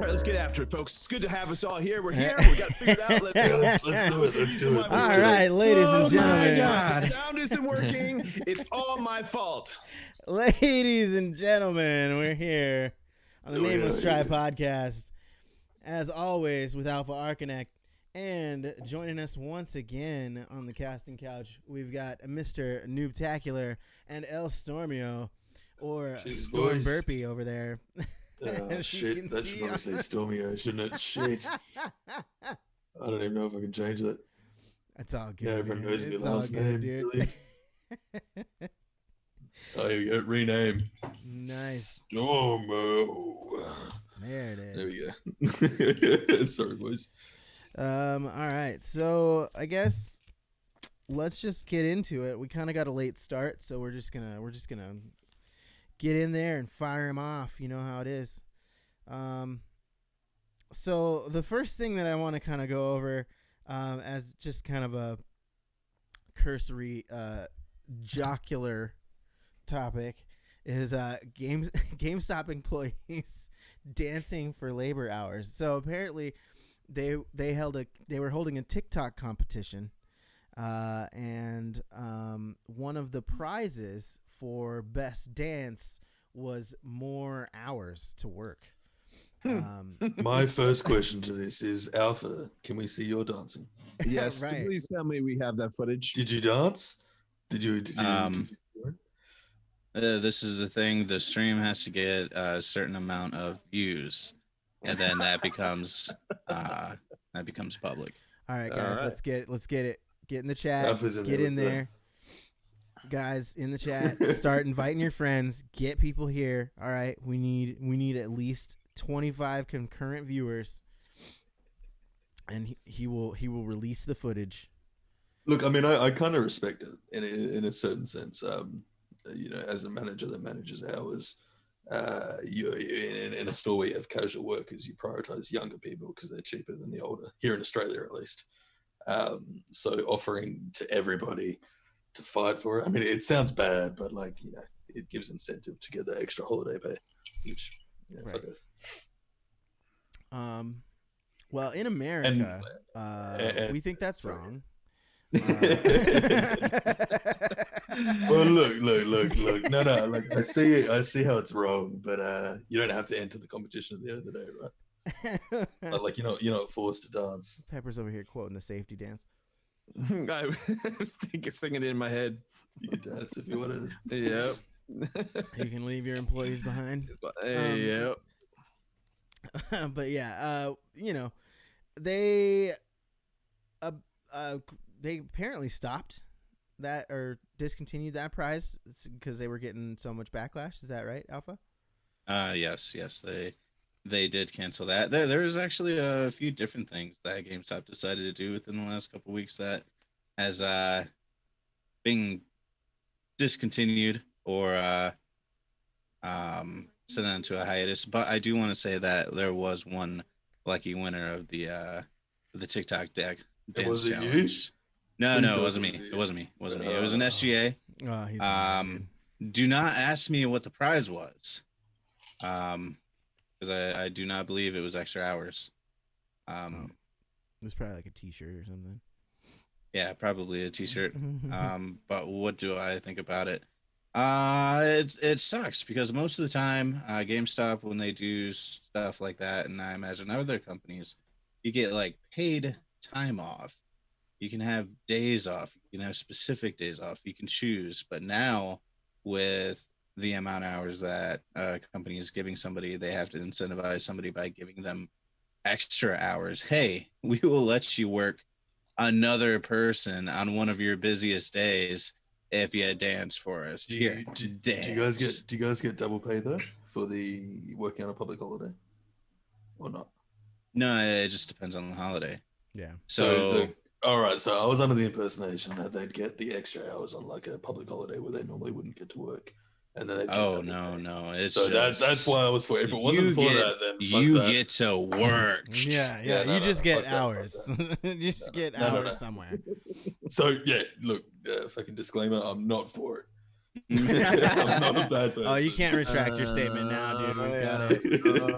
All right, let's get after it, folks. It's good to have us all here. We're here. We got to figure it out. Let's do it. Let's do it. All right, ladies and gentlemen. The sound isn't working. It's all my fault. Ladies and gentlemen, we're here on the Nameless Tri-Podcast, as always, with Alpha Arcanac. And joining us once again on the casting couch, we've got Mr. Noobtacular and ElStormeo, or Storm Burpee over there. Shit, that should probably say Stormeo, shouldn't it? Shit. I don't even know if I can change that. That's all good. Yeah, everyone knows my It's last all good, name. dude. Brilliant. Oh, here we go. Rename. Nice. Stormo. There it is. There we go. Sorry, boys. All right. So I guess let's just get into it. We kind of got a late start, so we're just gonna get in there and fire him off. You know how it is. So the first thing that I want to kind of go over, as just kind of a cursory, jocular topic, is GameStop employees dancing for labor hours. So apparently, they were holding a TikTok competition, and one of the prizes for best dance was more hours to work. My first question to this is, Alpha, can we see your dancing? Yes, Right. please tell me we have that footage. Did you dance? Did you This is the thing. The stream has to get a certain amount of views, and then that becomes public. All right, guys, All right. let's get it. Get in the chat. Alpha's in Get there in with there. Guys, in the chat, start inviting your friends. Get people here. All right, we need at least 25 concurrent viewers, and he will release the footage. Look, I mean, I kind of respect it in a certain sense. As a manager that manages hours, you're in a store where you have casual workers, you prioritize younger people because they're cheaper than the older, here in Australia at least. So offering to everybody to fight for it, I mean, it sounds bad, but it gives incentive to get that extra holiday pay, which Right. fuck off. Well, in America, and- we think that's sorry. wrong. Well, look. No, I see how it's wrong, but you don't have to enter the competition at the end of the day, right? You're not forced to dance. Pepper's over here quoting the safety dance. I was singing it in my head. You can dance if you want to. Yep. You can leave your employees behind. Yep. But yeah, they apparently stopped that or discontinued that prize because they were getting so much backlash. Is that right, Alpha? Yes, they did cancel that. There was actually a few different things that GameStop decided to do within the last couple of weeks that has being discontinued or sent onto a hiatus. But I do want to say that there was one lucky winner of the TikTok dance Was it challenge. you? No, Please it don't wasn't me. was it It you? wasn't me. It was an SGA. Oh, he's Do not ask me what the prize was, because I do not believe it was extra hours. it was probably like a T-shirt or something. Yeah, probably a T-shirt. But what do I think about it? It sucks because most of the time, GameStop, when they do stuff like that, and I imagine other companies, you get like paid time off. You can have days off. You can have specific days off. You can choose. But now, with the amount of hours that a company is giving somebody, they have to incentivize somebody by giving them extra hours. Hey, we will let you work another person on one of your busiest days if you dance for us. Do Here, you dance. guys get double pay though for the working on a public holiday, or not? No, it just depends on the holiday. Yeah. So all right, so I was under the impersonation that they'd get the extra hours on like a public holiday where they normally wouldn't get to work, and then they'd get double pay. It's So that's why I was for. If it wasn't for that, then fuck you that. get to work. Yeah. No, You just get fuck that, hours. fuck You just get No, hours no. somewhere. So yeah, look, fucking disclaimer: I'm not for it. I'm not a bad person. Oh, you can't retract your statement now, dude. We've got it.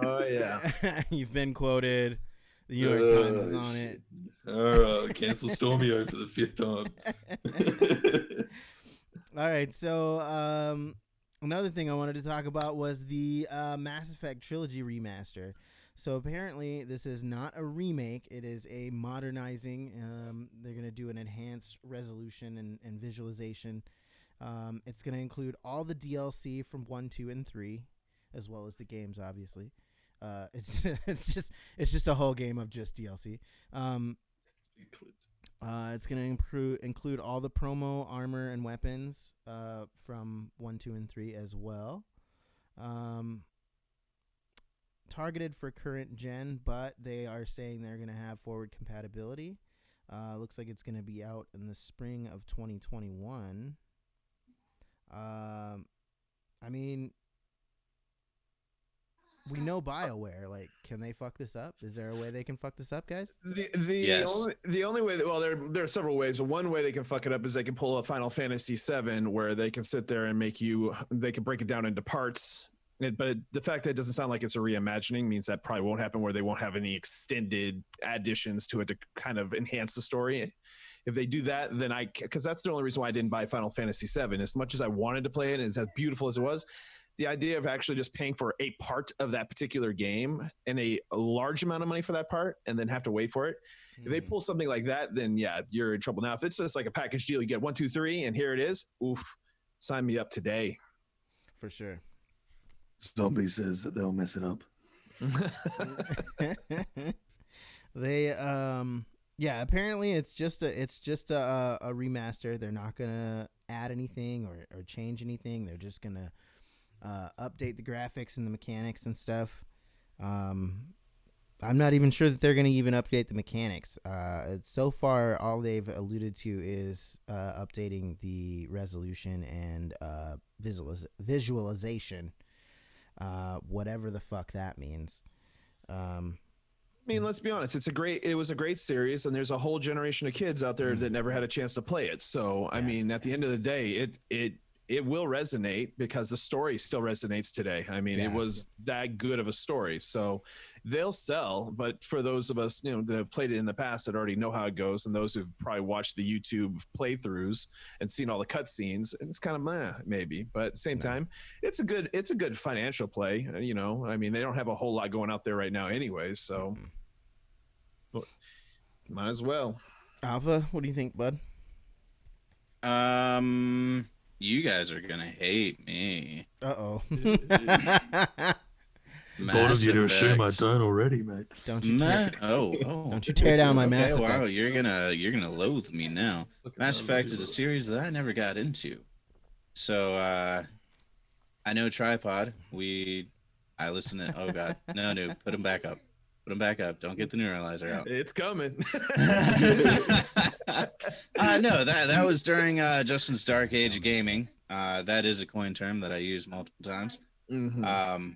Oh yeah. You've been quoted. The New York Times is on it. All right, cancel Stormeo for the 5th time. All right, so another thing I wanted to talk about was the Mass Effect Trilogy remaster. So apparently this is not a remake. It is a modernizing. They're going to do an enhanced resolution and visualization. It's going to include all the DLC from 1, 2, and 3, as well as the games, obviously. It's just a whole game of just DLC. It's going to include all the promo armor and weapons from 1, 2, and 3 as well. Targeted for current gen, but they are saying they're going to have forward compatibility. Looks like it's going to be out in the spring of 2021. I mean, we know BioWare. Like, can they fuck this up? Is there a way they can fuck this up, guys? Yes. The only way that, well, there are several ways, but one way they can fuck it up is they can pull a Final Fantasy VII where they can sit there and they can break it down into parts. But the fact that it doesn't sound like it's a reimagining means that probably won't happen, where they won't have any extended additions to it to kind of enhance the story. If they do that, then because that's the only reason why I didn't buy Final Fantasy VII. As much as I wanted to play it, and as beautiful as it was, the idea of actually just paying for a part of that particular game and a large amount of money for that part and then have to wait for it. If they pull something like that, then yeah, you're in trouble. Now, if it's just like a package deal, you get 1, 2, 3, and here it is. Oof, sign me up today. For sure. Zombie says that they'll mess it up. They yeah, apparently it's just a remaster. They're not gonna add anything or change anything. They're just gonna update the graphics and the mechanics and stuff. I'm not even sure that they're gonna even update the mechanics. So far all they've alluded to is updating the resolution and visualization. Whatever the fuck that means. I mean, let's be honest. It was a great series, and there's a whole generation of kids out there that never had a chance to play it. So, I mean, at the end of the day, it will resonate because the story still resonates today. I mean, it was that good of a story. So they'll sell, but for those of us, that have played it in the past that already know how it goes, and those who've probably watched the YouTube playthroughs and seen all the cutscenes, it's kind of maybe, but at the same time, it's a good financial play. I mean, they don't have a whole lot going out there right now anyways, so might as well. Alpha, what do you think, bud? You guys are gonna hate me. Uh-oh. Bold of you to assume I don't already, mate. Don't you tear, don't you tear down my Mass Effect. Wow, you're gonna loathe me now. Mass Effect is a series that I never got into. So I know Tripod. I listen to oh god. No, put him back up. Put him back up. Don't get the neuralizer out. It's coming. No, that was during Justin's Dark Age of Gaming. That is a coin term that I use multiple times. Mm-hmm.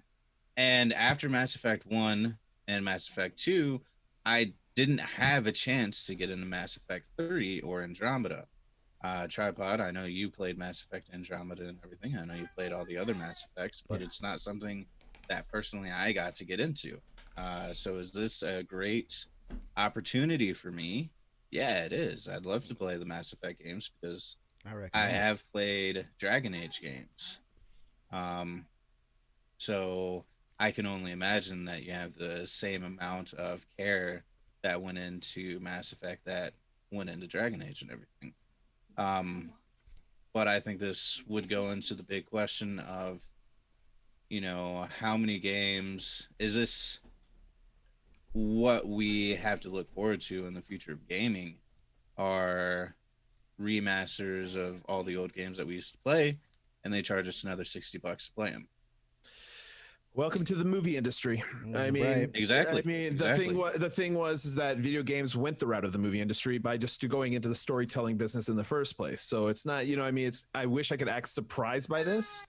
And after Mass Effect 1 and Mass Effect 2, I didn't have a chance to get into Mass Effect 3 or Andromeda. Tripod, I know you played Mass Effect Andromeda and everything. I know you played all the other Mass Effects, but it's not something that personally I got to get into. So is this a great opportunity for me? Yeah, it is. I'd love to play the Mass Effect games because I have played Dragon Age games. So I can only imagine that you have the same amount of care that went into Mass Effect that went into Dragon Age and everything. But I think this would go into the big question of, how many games is this? What we have to look forward to in the future of gaming are remasters of all the old games that we used to play, and they charge us another $60 to play them. Welcome to the movie industry. I mean, right. Exactly. I mean, exactly. the thing was that video games went the route of the movie industry by just going into the storytelling business in the first place. So it's not, I wish I could act surprised by this,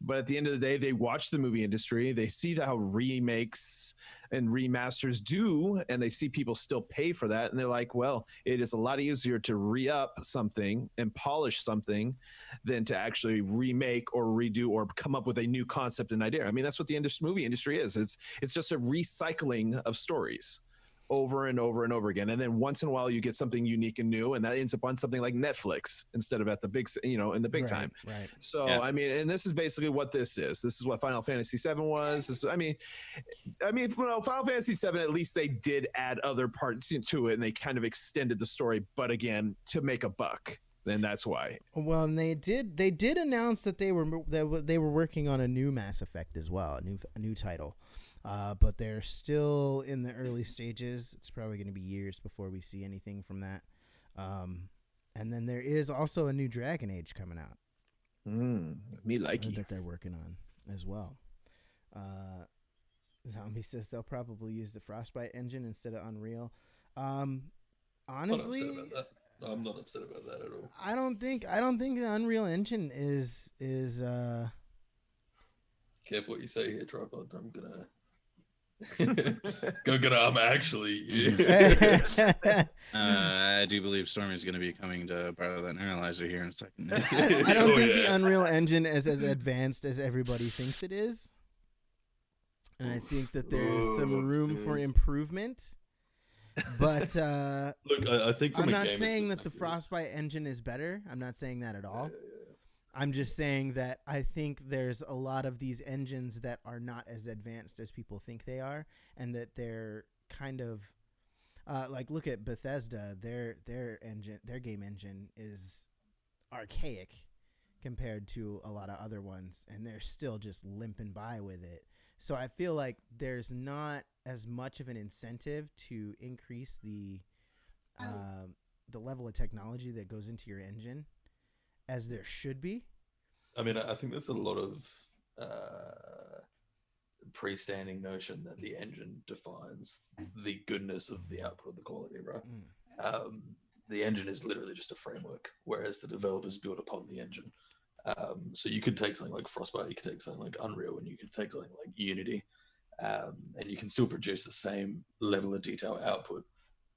but at the end of the day, they watch the movie industry. They see how remakes and remasters do, and they see people still pay for that, and they're like, well, it is a lot easier to re-up something and polish something than to actually remake or redo or come up with a new concept and idea. I mean, that's what the movie industry is. It's just a recycling of stories over and over and over again, and then once in a while you get something unique and new, and that ends up on something like Netflix instead of at the big, in the big time. Right. So yeah. I mean, and this is basically what this is. This is what Final Fantasy VII was. I mean, Final Fantasy VII, at least they did add other parts to it, and they kind of extended the story. But again, to make a buck, then that's why. Well, and they did announce that they were working on a new Mass Effect as well, a new title. But they're still in the early stages. It's probably going to be years before we see anything from that. And then there is also a new Dragon Age coming out. That they're working on as well. Zombie says they'll probably use the Frostbite engine instead of Unreal. Honestly, I'm not upset about that at all. I don't think the Unreal Engine is. Careful what you say here, Tripod. I'm gonna. I'm actually. I do believe Stormy is going to be coming to borrow that analyzer here in a second. I don't think the Unreal Engine is as advanced as everybody thinks it is, and I think that there's some room for improvement. But look, I think from I'm not saying that the Frostbite engine is better. I'm not saying that at all. I'm just saying that I think there's a lot of these engines that are not as advanced as people think they are, and that they're kind of like, look at Bethesda. Their game engine is archaic compared to a lot of other ones, and they're still just limping by with it. So I feel like there's not as much of an incentive to increase the level of technology that goes into your engine as there should be. I mean, I think there's a lot of pre-standing notion that the engine defines the goodness of the output of the quality, right? The engine is literally just a framework, whereas the developers build upon the engine. So you could take something like Frostbite, you could take something like Unreal, and you could take something like Unity, and you can still produce the same level of detail output,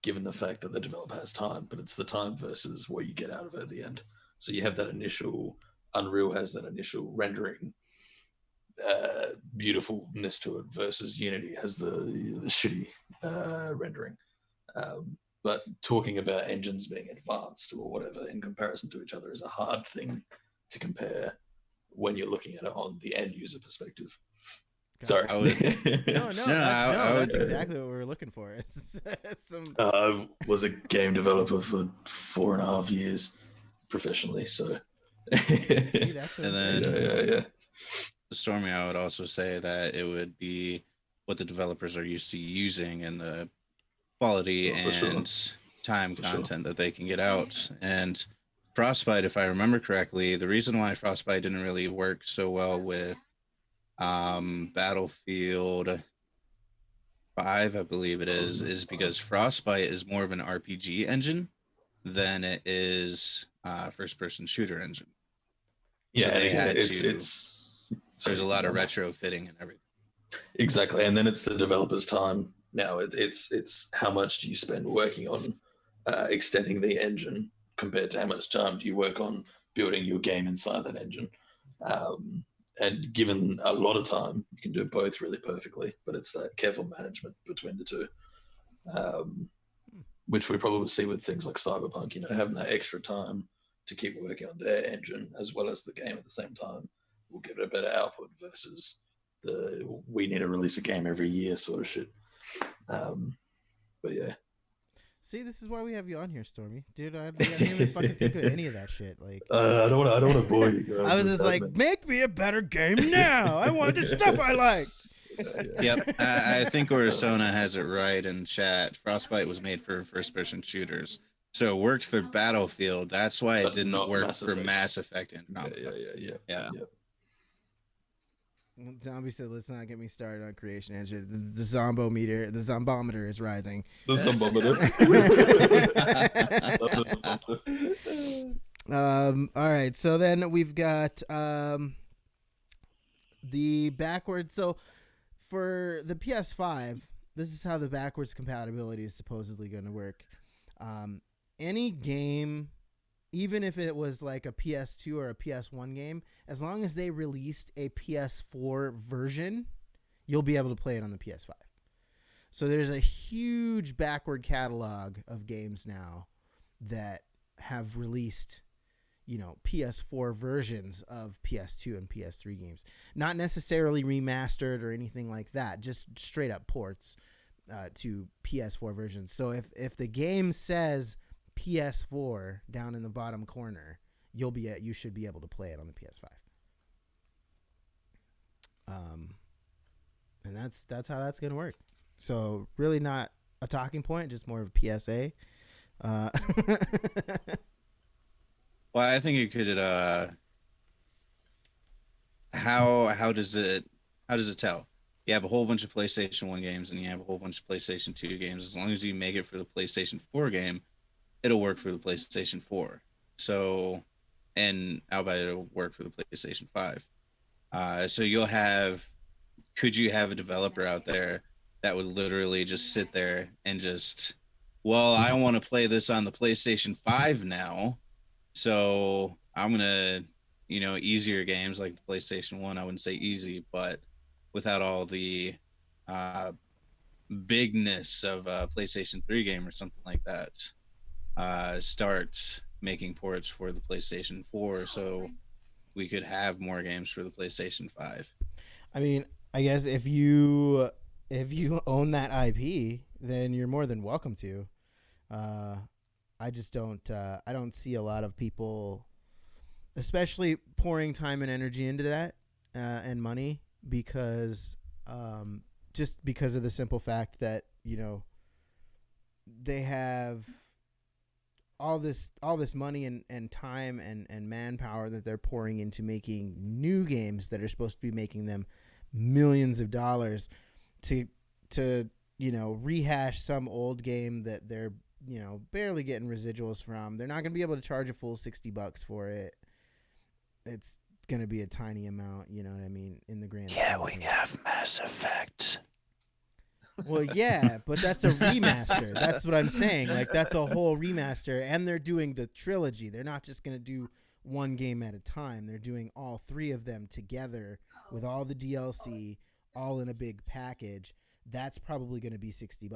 given the fact that the developer has time, but it's the time versus what you get out of it at the end. So you have that initial, Unreal has that initial rendering beautifulness to it, versus Unity has the shitty rendering. But talking about engines being advanced or whatever in comparison to each other is a hard thing to compare when you're looking at it on the end user perspective. Sorry. That's exactly what we were looking for. I was a game developer for 4.5 years professionally, so. See, that's and then yeah. Stormy, I would also say that it would be what the developers are used to using and the quality time content that they can get out. And Frostbite, if I remember correctly, the reason why Frostbite didn't really work so well with Battlefield 5, I believe it is because Frostbite is more of an RPG engine than it is first-person shooter engine. Yeah, so they had it's there's a lot of retrofitting and everything. Exactly, and then it's the developer's time. Now it's how much do you spend working on extending the engine compared to how much time do you work on building your game inside that engine. And given a lot of time, you can do both really perfectly, but it's that careful management between the two, which we probably see with things like Cyberpunk, having that extra time to keep working on their engine as well as the game at the same time will give it a better output versus we need to release a game every year sort of shit. But yeah. See, this is why we have you on here, Stormy. Dude, I didn't even fucking think of any of that shit. Like, I don't want to bore you guys. I was just like, make me a better game now. I want the stuff I like. Yep, I think Orisona has it right in chat. Frostbite was made for first-person shooters, so it worked for Battlefield. That's why it didn't work for Mass Effect and Yeah. Zombie said, "Let's not get me started on Creation Engine. The zombometer is rising." The zombometer. All right. So then we've got the backward. So for the PS5, the backwards compatibility is supposedly going to work. Any game, even if it was like a PS2 or a PS1 game, as long as they released a PS4 version, you'll be able to play it on the PS5. So there's a huge backward catalog of games now that have released, PS4 versions of PS2 and PS3 games. Not necessarily remastered or anything like that, just straight up ports to PS4 versions. So if the game says PS4 down in the bottom corner, you should be able to play it on the PS5. And that's how that's going to work. So really not a talking point, just more of a PSA. Well, I think it could. How does it tell? You have a whole bunch of PlayStation 1 games and you have a whole bunch of PlayStation 2 games. As long as you make it for the PlayStation 4 game, it'll work for the PlayStation 4. So, and I'll bet it'll work for the PlayStation 5. So could you have a developer out there that would literally just sit there and just, well, I want to play this on the PlayStation 5 now. So I'm going to, easier games like the PlayStation 1, I wouldn't say easy, but without all the bigness of a PlayStation 3 game or something like that, start making ports for the PlayStation 4 so we could have more games for the PlayStation 5. I mean, I guess if you own that IP, then you're more than welcome to. I just don't see a lot of people, especially pouring time and energy into that and money, because just because of the simple fact that they have all this money and time and manpower that they're pouring into making new games that are supposed to be making them millions of dollars to rehash some old game that they're barely getting residuals from. They're not going to be able to charge a full $60 for it. It's going to be a tiny amount, you know what I mean, in the grand scheme of things. Have Mass Effect. Well, yeah, but that's a remaster. That's what I'm saying. Like, that's a whole remaster, and they're doing the trilogy. They're not just going to do one game at a time. They're doing all three of them together with all the DLC, all in a big package. That's probably going to be $60.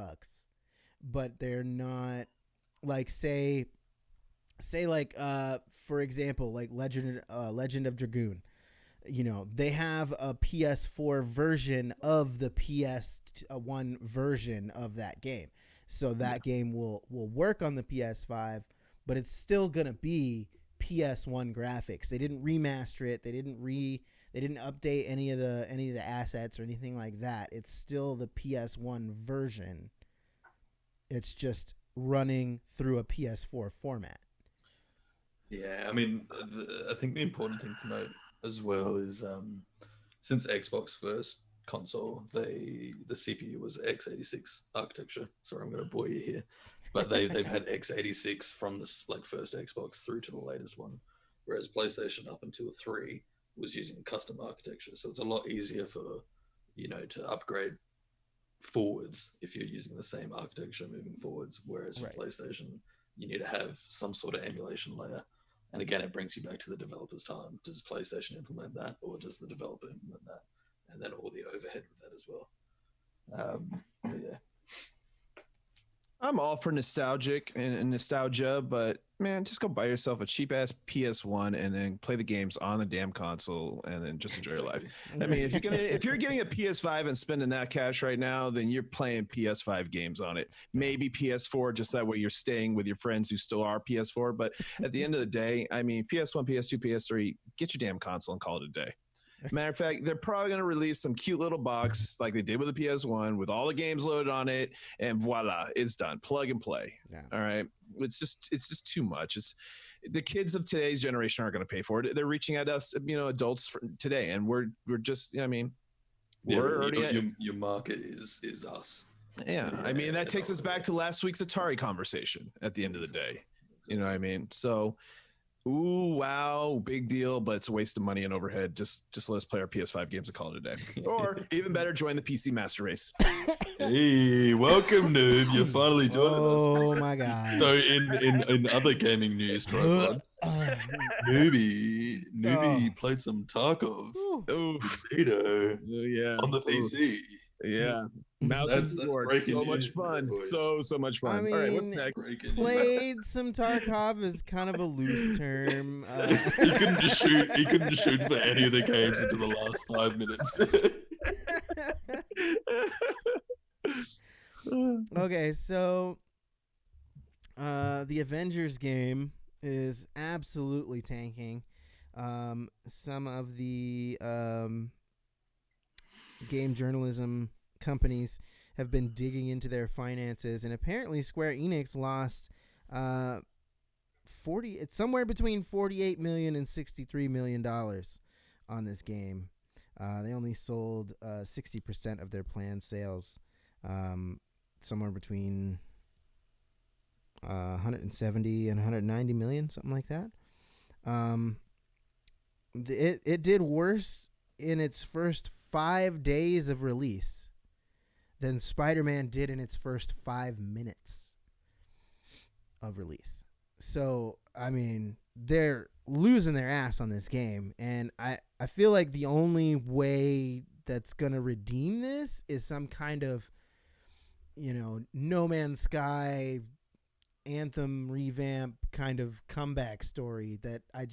But they're not, like, say like for example, like Legend of Dragoon. They have a PS4 version of the PS1 version of that game. So that game will work on the PS5, but it's still going to be PS1 graphics. They didn't remaster it. They didn't update any of the assets or anything like that. It's still the PS1 version. It's just running through a PS4 format. Yeah, I mean, I think the important thing to note as well is since Xbox first console, the CPU was x86 architecture. Sorry, I'm going to bore you here, but they've had x86 from this first Xbox through to the latest one, whereas PlayStation up until 3 was using custom architecture. So it's a lot easier for to upgrade forwards if you're using the same architecture moving forwards, whereas for PlayStation you need to have some sort of emulation layer. And again, it brings you back to the developer's time. Does PlayStation implement that, or does the developer implement that? And then all the overhead with that as well. But yeah, I'm all for nostalgia, but man, just go buy yourself a cheap ass PS1 and then play the games on the damn console and then just enjoy your life. I mean, if you're getting a PS5 and spending that cash right now, then you're playing PS5 games on it. Maybe PS4, just that way you're staying with your friends who still are PS4. But at the end of the day, I mean, PS1, PS2, PS3, get your damn console and call it a day. Matter of fact, they're probably going to release some cute little box like they did with the PS1 with all the games loaded on it, and voila, it's done. Plug and play. Yeah. All right. It's just too much. It's the kids of today's generation aren't going to pay for it. They're reaching at us, adults for today, and we're just. I mean, we're already your market is us. Yeah. I mean, that takes us back to last week's Atari conversation. At the end of the day, you know what I mean. So Ooh, wow, big deal, but it's a waste of money and overhead. Just let us play our PS5 games and call it a day. Or even better, join the PC Master Race. Hey, welcome, noob. You're finally joining us. Oh my god. So in other gaming news, Tripod, Newbie played some Tarkov with Vito Yeah. on the PC. Yeah. Mouse and keyboard. So much fun. So much fun. I mean, all right, what's next? Played some Tarkov is kind of a loose term. He couldn't just shoot. He couldn't just shoot for any of the games into the last 5 minutes. Okay, so the Avengers game is absolutely tanking. Some of the game journalism companies have been digging into their finances, and apparently Square Enix lost it's somewhere between $48 million and $63 million on this game. They only sold 60% of their planned sales, somewhere between 170 and 190 million, something like that. It did worse in its first 5 days of release than Spider-Man did in its first 5 minutes of release. So, I mean, they're losing their ass on this game, and I feel like the only way that's going to redeem this is some kind of, No Man's Sky Anthem revamp kind of comeback story that I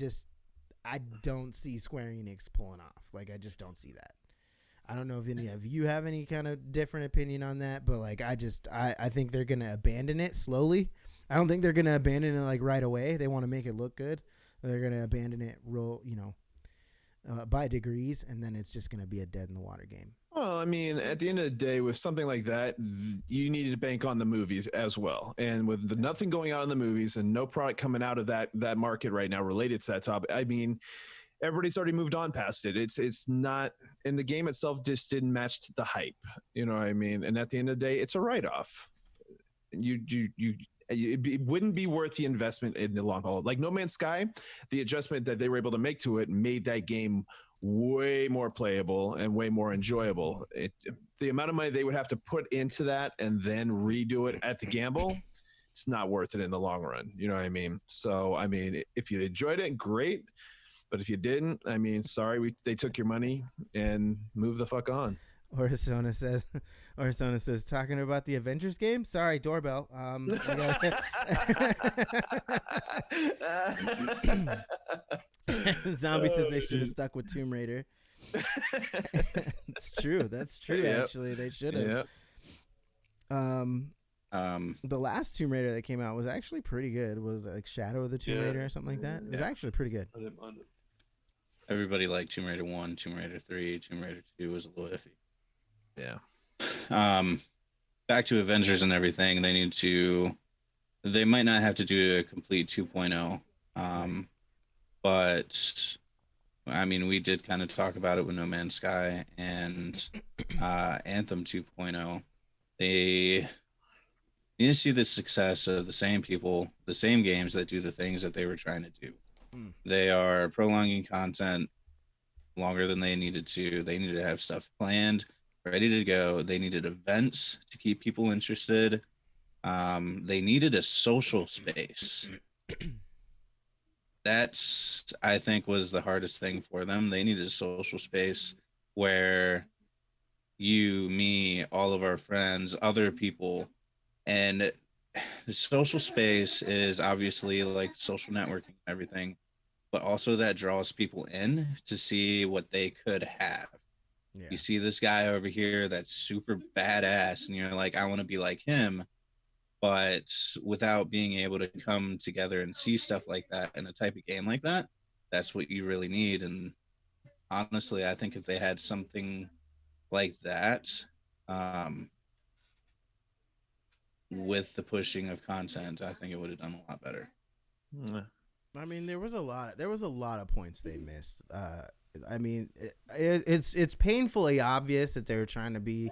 don't see Square Enix pulling off. Like, I just don't see that. I don't know if any of you have any kind of different opinion on that, but like, I think they're going to abandon it slowly. I don't think they're going to abandon it like right away. They want to make it look good. They're going to abandon it by degrees, and then it's just going to be a dead in the water game. Well, I mean, at the end of the day, with something like that, you needed to bank on the movies as well. And with nothing going out in the movies and no product coming out of that market right now related to that topic, I mean, everybody's already moved on past it. It's not, and the game itself just didn't match the hype. You know what I mean? And at the end of the day, it's a write-off. It wouldn't be worth the investment in the long haul. Like No Man's Sky, the adjustment that they were able to make to it made that game way more playable and way more enjoyable. The amount of money they would have to put into that and then redo it at the gamble, it's not worth it in the long run. You know what I mean? So, I mean, if you enjoyed it, great. But if you didn't, I mean, sorry, they took your money and move the fuck on. Orsona says, talking about the Avengers game? Sorry, doorbell. Zombie says they should have stuck with Tomb Raider. It's true. That's true, Yep. actually. They should have. Yep. The last Tomb Raider that came out was actually pretty good. It was like Shadow of the Tomb Raider or something like that. It was actually pretty good. I didn't mind it. Everybody liked Tomb Raider 1, Tomb Raider 3, Tomb Raider 2 was a little iffy. Yeah. Back to Avengers and everything, they might not have to do a complete 2.0. But I mean, we did kind of talk about it with No Man's Sky and Anthem 2.0. They need to see the success of the same people, the same games that do the things that they were trying to do. They are prolonging content longer than they needed to. They needed to have stuff planned, ready to go. They needed events to keep people interested. They needed a social space. That's, I think, was the hardest thing for them. They needed a social space where you, me, all of our friends, other people, and the social space is obviously like social networking and everything, but also that draws people in to see what they could have. Yeah. You see this guy over here that's super badass, and you're like, I want to be like him. But without being able to come together and see stuff like that in a type of game like that, that's what you really need. And honestly, I think if they had something like that, with the pushing of content, I think it would have done a lot better. I mean, there was a lot of points they missed. I mean, it's painfully obvious that they were trying to be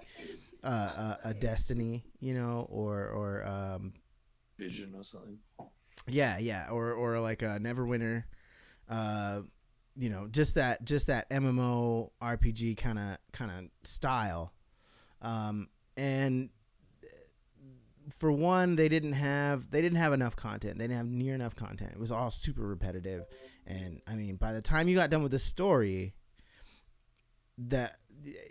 a Destiny, or Vision or something. Yeah, or like a Neverwinter, just that MMO RPG kind of style, and for one, they didn't have enough content. They didn't have near enough content. It was all super repetitive, and I mean, by the time you got done with the story, that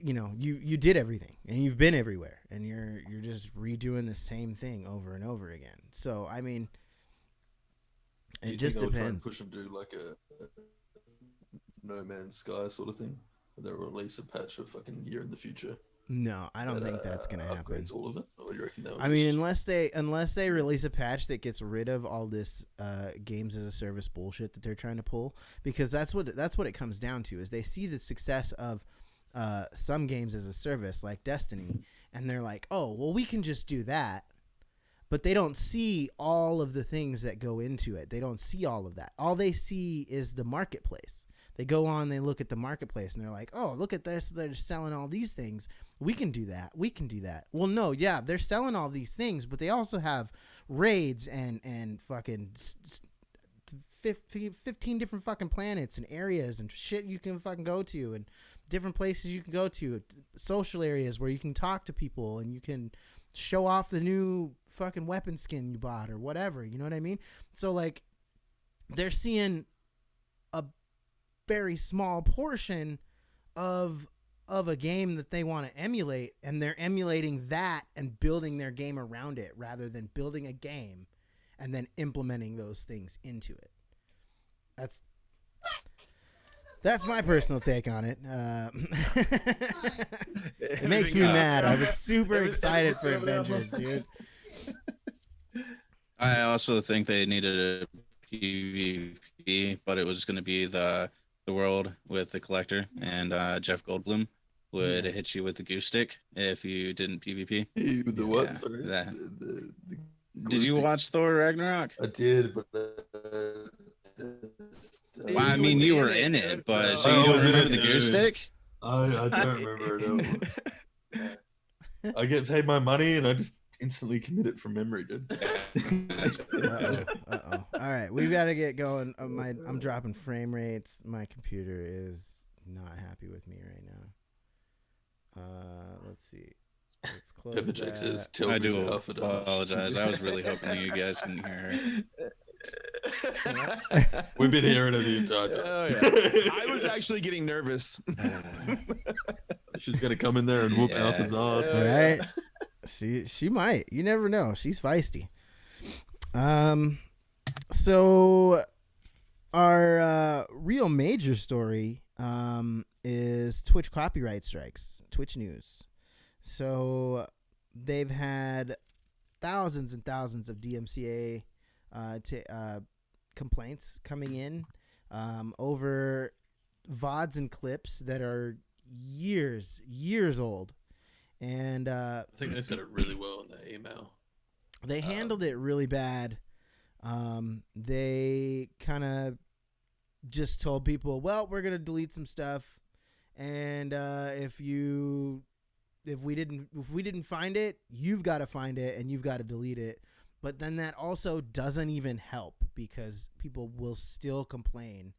you did everything and you've been everywhere, and you're just redoing the same thing over and over again. So I mean, it just depends. Try and push them to like a No Man's Sky sort of thing. They'll release a patch a fucking year in the future. No, I don't think that's gonna happen. Upgrades all of it. Or do you reckon I mean, unless they release a patch that gets rid of all this games as a service bullshit that they're trying to pull, because that's what it comes down to. Is they see the success of some games as a service like Destiny, and they're like, oh well, we can just do that. But they don't see all of the things that go into it. They don't see all of that. All they see is the marketplace. They go on, they look at the marketplace, and they're like, oh, look at this. They're selling all these things. We can do that. We can do that. Well, no, yeah, they're selling all these things, but they also have raids and fucking 15 different fucking planets and areas and shit you can fucking go to, and different places you can go to, social areas where you can talk to people and you can show off the new fucking weapon skin you bought or whatever. You know what I mean? So like, they're seeing a very small portion of a game that they want to emulate, and they're emulating that and building their game around it rather than building a game and then implementing those things into it. That's my personal take on it. It makes me mad. I was super excited for Avengers, dude. I also think they needed a PvP, but it was going to be the world with the collector, and Jeff Goldblum would hit you with the goose stick if you didn't PvP. The what? Yeah, Sorry. The did you watch Thor Ragnarok? I did, but well, I mean, you were in it, but so you don't remember the goose stick? I don't remember it all. I get paid my money and I just instantly commit it from memory, dude. Uh-oh. All right, we've got to get going. I'm dropping frame rates. My computer is not happy with me right now. Let's see. Let's close Pepper Jack says, I do apologize. I was really hoping that you guys couldn't hear her. We've been hearing it the entire time. Oh, yeah. I was actually getting nervous. She's gonna come in there and whoop Alpha's ass. All right. She might. You never know. She's feisty. So our real major story is Twitch copyright strikes. Twitch news. So they've had thousands and thousands of DMCA complaints coming in over VODs and clips that are years old. And I think they said it really well in their email. They handled it really bad. They kind of just told people, well, we're going to delete some stuff. And if we didn't find it, you've got to find it and you've got to delete it. But then that also doesn't even help, because people will still complain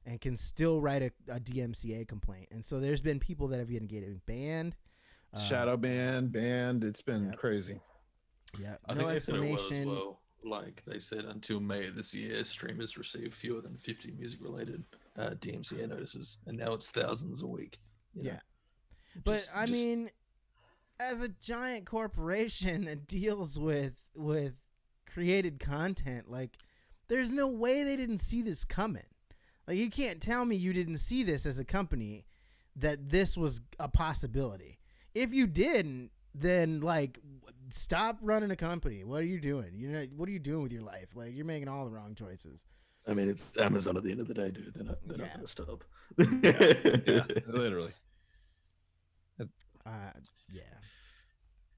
and can still write a DMCA complaint. And so there's been people that have been getting banned. Shadow banned. It's been crazy. Yeah. I think they said it well as well. Like they said, until May of this year, streamers receive fewer than 50 music-related DMCA notices, and now it's thousands a week. Yeah. But I mean, as a giant corporation that deals with created content, like, there's no way they didn't see this coming. Like, you can't tell me you didn't see this as a company, that this was a possibility. If you didn't, then like, stop running a company. What are you doing? What are you doing with your life? Like, you're making all the wrong choices. I mean, it's Amazon at the end of the day, dude. They're not going to stop. Yeah, literally. Yeah.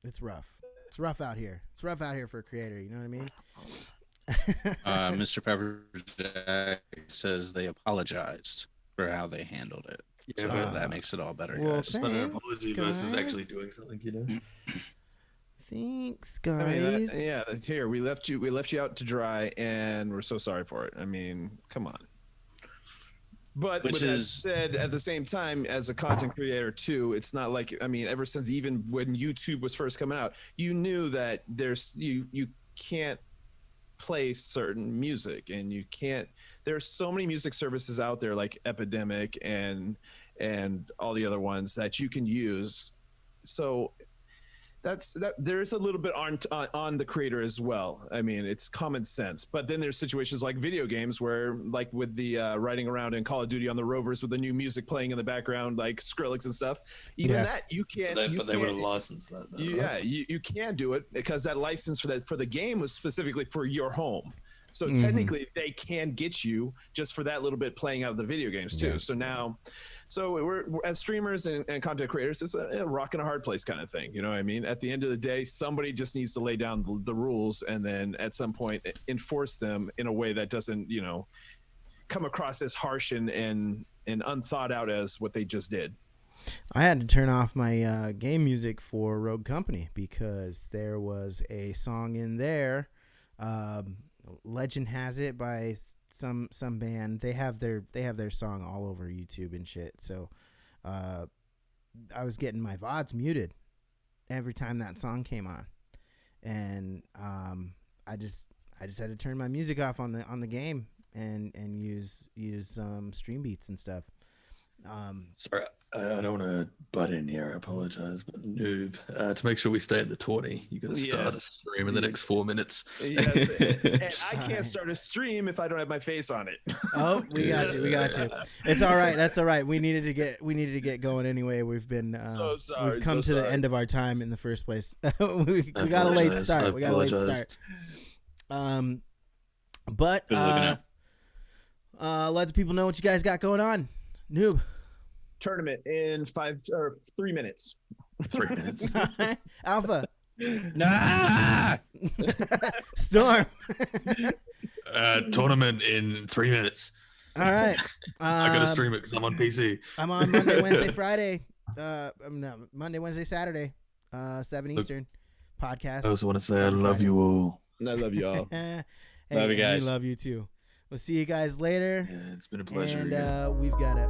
It's rough. It's rough out here. It's rough out here for a creator. You know what I mean? Mr. Pepperjack says they apologized for how they handled it. Yeah, so that makes it all better, well, guys. But an apology versus actually doing something, Thanks, guys. I mean, here we left you out to dry, and we're so sorry for it. I mean, come on. But with that said, at the same time, as a content creator too, it's not like, I mean, ever since even when YouTube was first coming out, you knew that you can't play certain music, and you can't. There's so many music services out there like Epidemic and all the other ones that you can use. So there's a little bit on the creator as well. I mean, it's common sense. But then there's situations like video games where, like with the riding around in Call of Duty on the rovers with the new music playing in the background, like Skrillex and stuff. Even that you can't. But they would have licensed that. Though, yeah, right? you can do it because that license for the game was specifically for your home. So technically, they can get you just for that little bit playing out of the video games too. Yeah. So we're as streamers and content creators, it's a rock and a hard place kind of thing. You know what I mean? At the end of the day, somebody just needs to lay down the rules, and then at some point enforce them in a way that doesn't, come across as harsh and unthought out as what they just did. I had to turn off my game music for Rogue Company because there was a song in there. Legend Has It by some band. They have their song all over YouTube and shit. So I was getting my VODs muted every time that song came on, and I just had to turn my music off on the game and use stream beats and stuff. Sorry, I don't want to butt in here. I apologize, but noob. To make sure we stay at the 20, you got to start a stream in the next 4 minutes. Yes, and I can't start a stream if I don't have my face on it. Oh, we got you. It's all right. That's all right. We needed to get going anyway. We've been so sorry. We've come to the end of our time in the first place. we got a late start. But let the people know what you guys got going on. Noob. Tournament in 3 minutes. 3 minutes. Alpha. Nah. Storm. Tournament in 3 minutes. All right. I gotta stream it because I'm on PC. I'm on Monday, Wednesday, Friday. Monday, Wednesday, Saturday. 7 Eastern. Podcast. I also want to say I love you all. I love you all. Love you guys. We love you too. We'll see you guys later. Yeah, it's been a pleasure. And we've got a